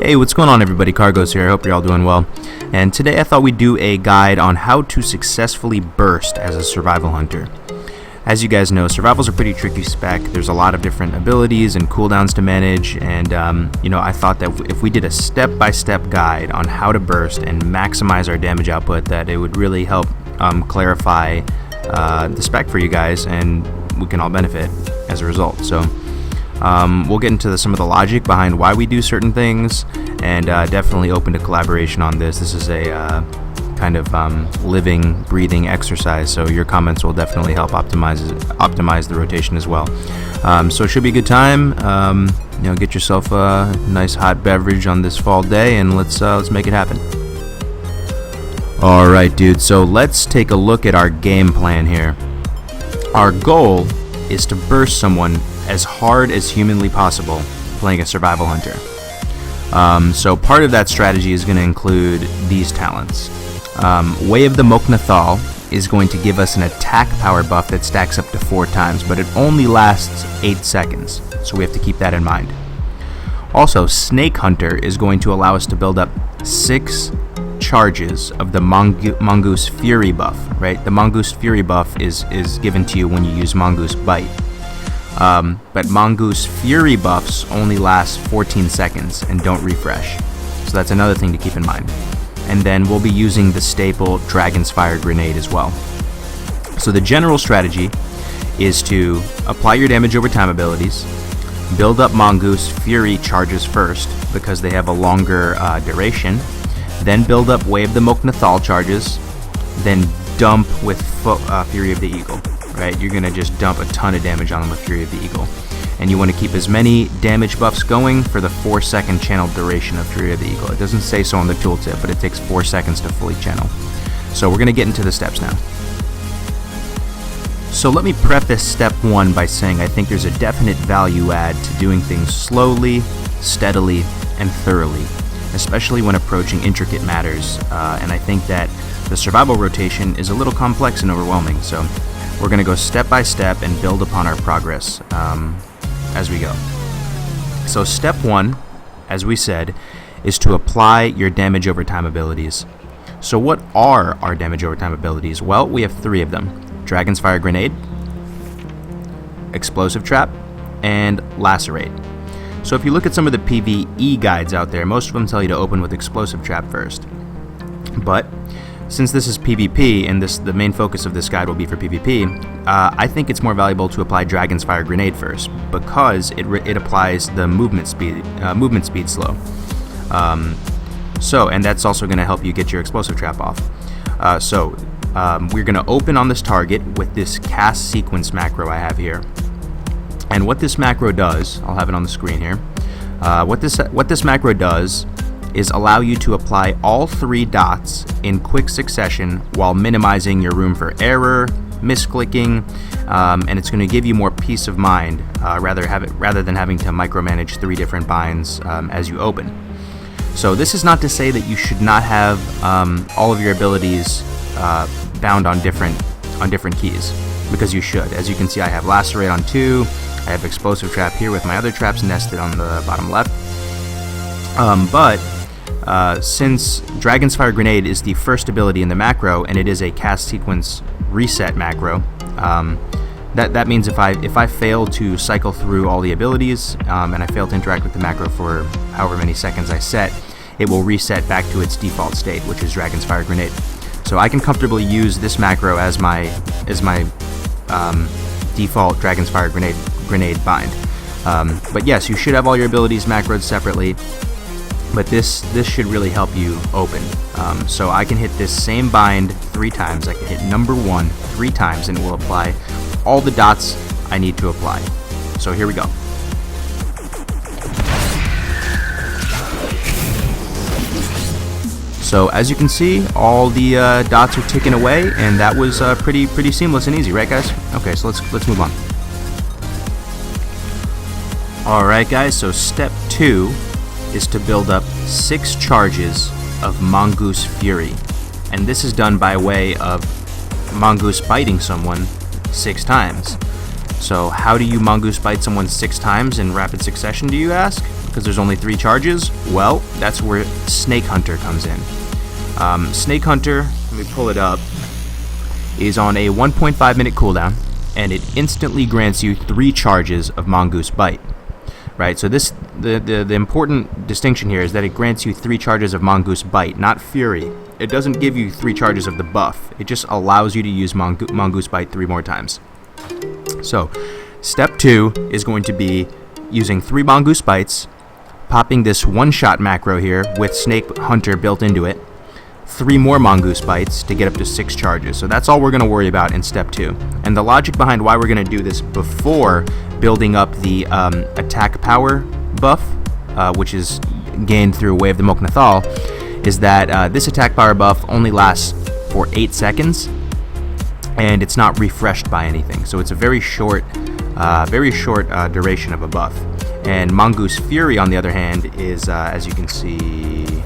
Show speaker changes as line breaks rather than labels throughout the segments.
Hey, what's going on everybody? Kargoz here. I hope you're all doing well. And today I thought we'd do a guide on how to successfully burst as a survival hunter. As you guys know, survival's a pretty tricky spec. There's a lot of different abilities and cooldowns to manage, and I thought that if we did a step-by-step guide on how to burst and maximize our damage output, that it would really help clarify the spec for you guys, and we can all benefit as a result. So we'll get into some of the logic behind why we do certain things, and definitely open to collaboration on this. This is a kind of living, breathing exercise, so your comments will definitely help optimize the rotation as well. So it should be a good time. Get yourself a nice hot beverage on this fall day, and let's make it happen. All right, dude. So let's take a look at our game plan here. Our goal is to burst someone as hard as humanly possible playing a survival hunter. So part of that strategy is going to include these talents. Way of the NATHAL is going to give us an attack power buff that stacks up to 4 times, but it only lasts 8 seconds, so we have to keep that in mind. Also, Snake Hunter is going to allow us to build up 6 charges of the Mongoose Fury buff, right? The Mongoose Fury buff is given to you when you use Mongoose Bite. But Mongoose Fury buffs only last 14 seconds and don't refresh. So that's another thing to keep in mind. And then we'll be using the staple Dragon's Fire Grenade as well. So the general strategy is to apply your damage over time abilities, build up Mongoose Fury charges first because they have a longer duration, then build up Way of the NATHAL charges, then dump with Fury of the Eagle. Right, you're gonna just dump a ton of damage on them with Fury of the Eagle, and you want to keep as many damage buffs going for the 4-second channel duration of Fury of the Eagle. It doesn't say so on the tooltip, but it takes 4 seconds to fully channel. So we're gonna get into the steps now. So let me preface step 1 by saying I think there's a definite value add to doing things slowly, steadily, and thoroughly, especially when approaching intricate matters. And I think that the survival rotation is a little complex and overwhelming. So we're going to go step by step and build upon our progress as we go. So step 1, as we said, is to apply your damage over time abilities. So what are our damage over time abilities? Well, we have 3 of them: Dragon's Fire Grenade, Explosive Trap, and Lacerate. So if you look at some of the PvE guides out there, most of them tell you to open with Explosive Trap first. But since this is PvP and the main focus of this guide will be for PvP, I think it's more valuable to apply Dragon's Fire Grenade first because it applies the movement speed slow. And that's also going to help you get your Explosive Trap off. We're going to open on this target with this cast sequence macro I have here. And what this macro does, I'll have it on the screen here. What this macro does is allow you to apply all 3 dots in quick succession while minimizing your room for error, misclicking, and it's going to give you more peace of mind rather than having to micromanage 3 different binds as you open. So this is not to say that you should not have all of your abilities bound on different keys, because you should. As you can see, I have Lacerate on 2, I have Explosive Trap here with my other traps nested on the bottom left. Since Dragon's Fire Grenade is the first ability in the macro, and it is a cast sequence reset macro, that means if I fail to cycle through all the abilities, and I fail to interact with the macro for however many seconds I set, it will reset back to its default state, which is Dragon's Fire Grenade. So I can comfortably use this macro as my default Dragon's Fire Grenade bind. But yes, you should have all your abilities macroed separately. But this should really help you open. So I can hit this same bind 3 times. I can hit number 1 3 times, and it will apply all the dots I need to apply. So here we go. So as you can see, all the dots are ticking away, and that was pretty seamless and easy, right, guys? Okay, so let's move on. All right, guys. So step 2 is to build up 6 charges of Mongoose Fury, and this is done by way of Mongoose biting someone 6 times. So how do you mongoose bite someone 6 times in rapid succession, do you ask? Because there's only 3 charges? Well, that's where Snake Hunter comes in. Snake Hunter, let me pull it up, is on a 1.5 minute cooldown, and it instantly grants you 3 charges of Mongoose Bite. Right, so the important distinction here is that it grants you 3 charges of Mongoose Bite, not Fury. It doesn't give you 3 charges of the buff. It just allows you to use Mongoose Bite 3 more times. So, step 2 is going to be using 3 Mongoose Bites, popping this one-shot macro here with Snake Hunter built into it, 3 more Mongoose Bites to get up to 6 charges. So that's all we're going to worry about in step 2. And the logic behind why we're going to do this before building up the attack power buff, which is gained through Wave the Nathal, is that this attack power buff only lasts for 8 seconds, and it's not refreshed by anything. So it's a very short duration of a buff. And Mongoose Fury, on the other hand, is, as you can see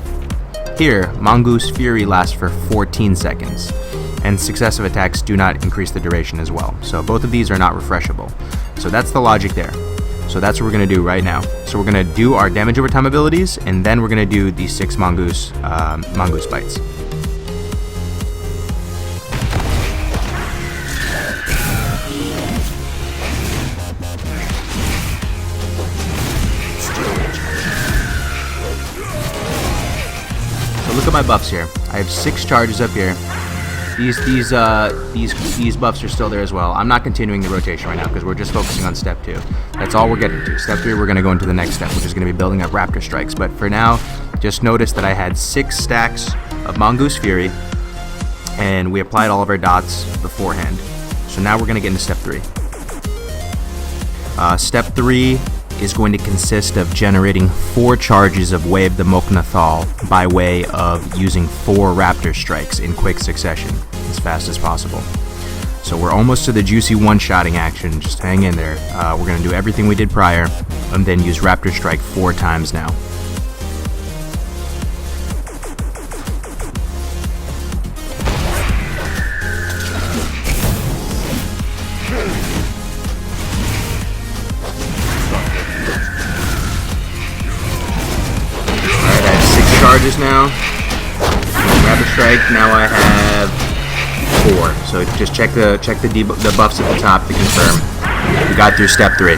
here, Mongoose Fury lasts for 14 seconds, and successive attacks do not increase the duration as well. So both of these are not refreshable. So that's the logic there. So that's what we're going to do right now. So we're going to do our damage over time abilities, and then we're going to do the 6 Mongoose Bites. Look at my buffs here. I have 6 charges up here. These buffs are still there as well. I'm not continuing the rotation right now because we're just focusing on step 2. That's all we're getting to. Step 3, we're going to go into the next step, which is going to be building up Raptor Strikes. But for now, just notice that I had 6 stacks of Mongoose Fury, and we applied all of our dots beforehand. So now we're going to get into step 3. Step 3 is going to consist of generating 4 charges of Wave the Nathal by way of using 4 Raptor Strikes in quick succession, as fast as possible. So we're almost to the juicy one-shotting action. Just hang in there. We're going to do everything we did prior, and then use Raptor Strike 4 times now. Charges now. Rapid Strike. Now I have 4. So just check the buffs at the top to confirm we got through step 3.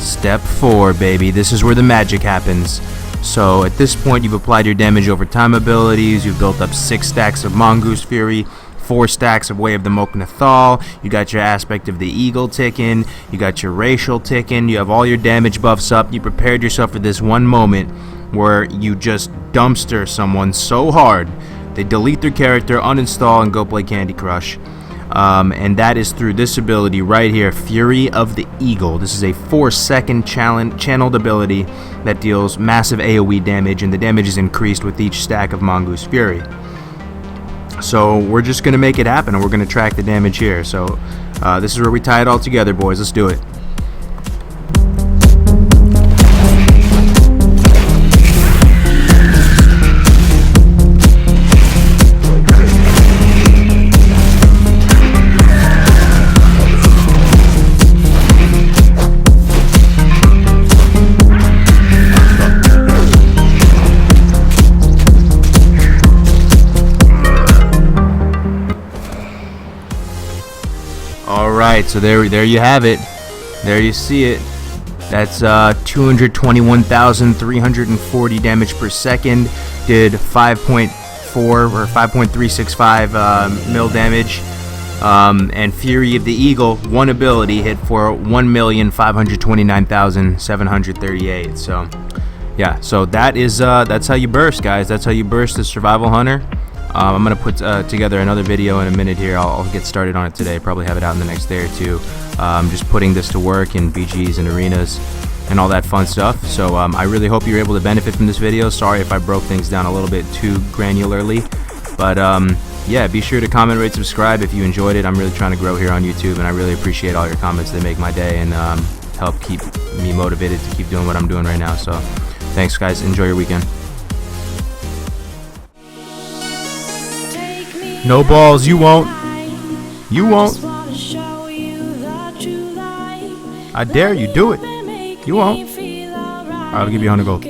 Step 4, baby. This is where the magic happens. So at this point, you've applied your damage over time abilities. You've built up 6 stacks of Mongoose Fury, 4 stacks of Wave the Nathal, you got your Aspect of the Eagle ticking, you got your Racial ticking, you have all your damage buffs up, you prepared yourself for this one moment where you just dumpster someone so hard, they delete their character, uninstall, and go play Candy Crush. And that is through this ability right here, Fury of the Eagle. This is a 4-second channeled ability that deals massive AoE damage, and the damage is increased with each stack of Mongoose Fury. So we're just going to make it happen, and we're going to track the damage here. So this is where we tie it all together, boys. Let's do it. Alright, so there you have it. There you see it. That's 221,340 damage per second. Did 5.4 or 5.365 mil damage. And Fury of the Eagle, one ability, hit for 1,529,738. So yeah, so that's how you burst, guys. That's how you burst the Survival Hunter. I'm going to put together another video in a minute here. I'll get started on it today, probably have it out in the next day or two. Just putting this to work in BGs and arenas and all that fun stuff. So I really hope you're able to benefit from this video. Sorry if I broke things down a little bit too granularly. But yeah, be sure to comment, rate, subscribe if you enjoyed it. I'm really trying to grow here on YouTube, and I really appreciate all your comments. They make my day and help keep me motivated to keep doing what I'm doing right now. So thanks, guys. Enjoy your weekend. No balls, you won't. You won't. I dare you. Do it. You won't. Alright, I'll give you 100 gold.